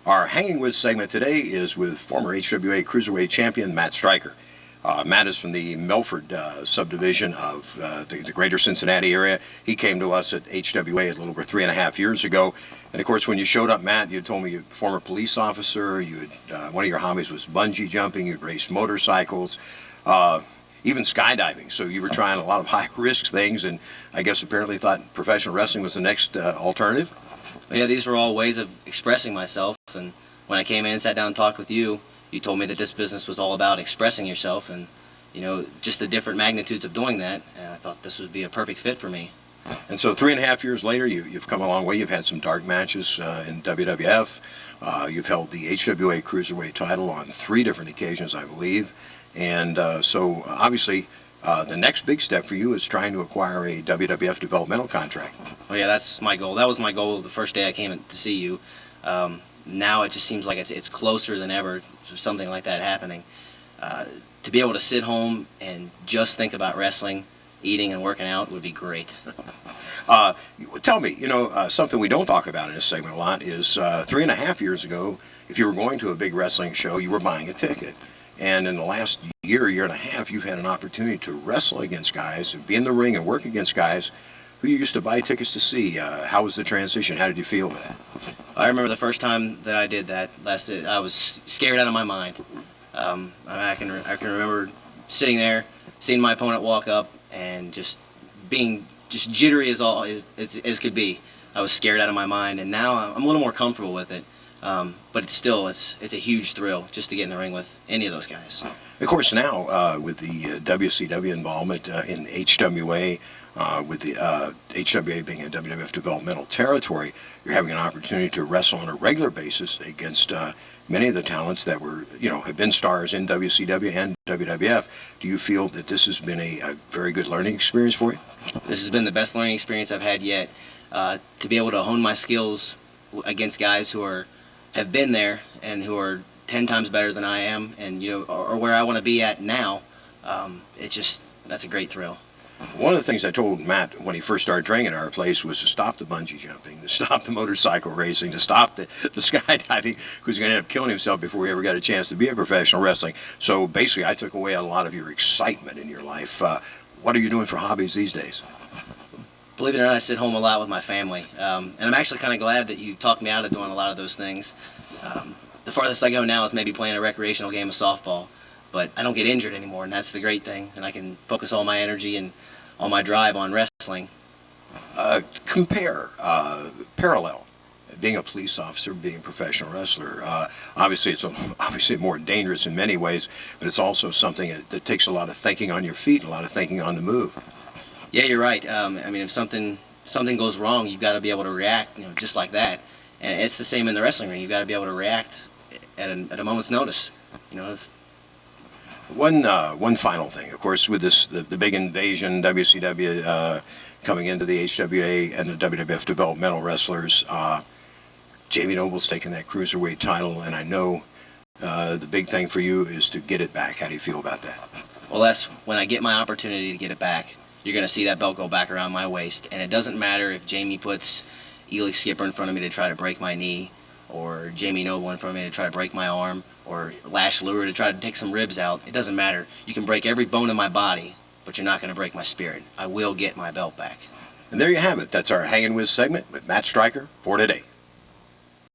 Our Hanging With segment today is with former HWA Cruiserweight champion Matt Stryker. Matt is from the Milford subdivision of the greater Cincinnati area. He came to us at HWA a little over 3.5 years ago. And of course, when you showed up, Matt, you told me you're a former police officer. One of your hobbies was bungee jumping. You'd raced motorcycles, even skydiving. So you were trying a lot of high-risk things, and I guess apparently thought professional wrestling was the next alternative. Yeah, these were all ways of expressing myself, and when I came in and sat down and talked with you, you told me that this business was all about expressing yourself and, just the different magnitudes of doing that, and I thought this would be a perfect fit for me. And so 3.5 years later, you've come a long way. You've had some dark matches in WWF. You've held the HWA Cruiserweight title on 3 different occasions, I believe. And so obviously the next big step for you is trying to acquire a WWF developmental contract. Oh yeah, that's my goal. That was my goal the first day I came to see you. Now it just seems like it's closer than ever to something like that happening. To be able to sit home and just think about wrestling, eating and working out would be great. Tell me, something we don't talk about in this segment a lot is 3.5 years ago, if you were going to a big wrestling show, you were buying a ticket. And in the last year and a half, you've had an opportunity to wrestle against guys, be in the ring and work against guys who you used to buy tickets to see. How was the transition? How did you feel with that? I remember the first time that I did that. I was scared out of my mind. I can remember sitting there, seeing my opponent walk up, and just being jittery as could be. I was scared out of my mind, and now I'm a little more comfortable with it. But it's a huge thrill just to get in the ring with any of those guys. Of course, now with the WCW involvement in HWA, with the HWA being a WWF developmental territory, you're having an opportunity to wrestle on a regular basis against many of the talents that have been stars in WCW and WWF. Do you feel that this has been a very good learning experience for you? This has been the best learning experience I've had yet. To be able to hone my skills against guys who have been there and who are 10 times better than I am, and or where I want to be at now, that's a great thrill. One of the things I told Matt when he first started training at our place was to stop the bungee jumping, to stop the motorcycle racing, to stop the skydiving, because he's going to end up killing himself before he ever got a chance to be a professional wrestling. So basically, I took away a lot of your excitement in your life. What are you doing for hobbies these days? Believe it or not, I sit home a lot with my family, and I'm actually kind of glad that you talked me out of doing a lot of those things. The farthest I go now is maybe playing a recreational game of softball, but I don't get injured anymore, and that's the great thing, and I can focus all my energy and all my drive on wrestling. Parallel, being a police officer, being a professional wrestler. Obviously, it's obviously more dangerous in many ways, but it's also something that takes a lot of thinking on your feet, and a lot of thinking on the move. Yeah, you're right. If something goes wrong, you've got to be able to react, just like that. And it's the same in the wrestling ring. You've got to be able to react at a moment's notice. One final thing, of course, with the big invasion, WCW coming into the HWA and the WWF developmental wrestlers, Jamie Noble's taking that cruiserweight title, and I know the big thing for you is to get it back. How do you feel about that? Well, that's when I get my opportunity to get it back. You're going to see that belt go back around my waist, and it doesn't matter if Jamie puts Ely Skipper in front of me to try to break my knee, or Jamie Noble in front of me to try to break my arm, or Lash Lure to try to take some ribs out. It doesn't matter. You can break every bone in my body, but you're not going to break my spirit. I will get my belt back. And there you have it. That's our Hanging With segment with Matt Stryker for today.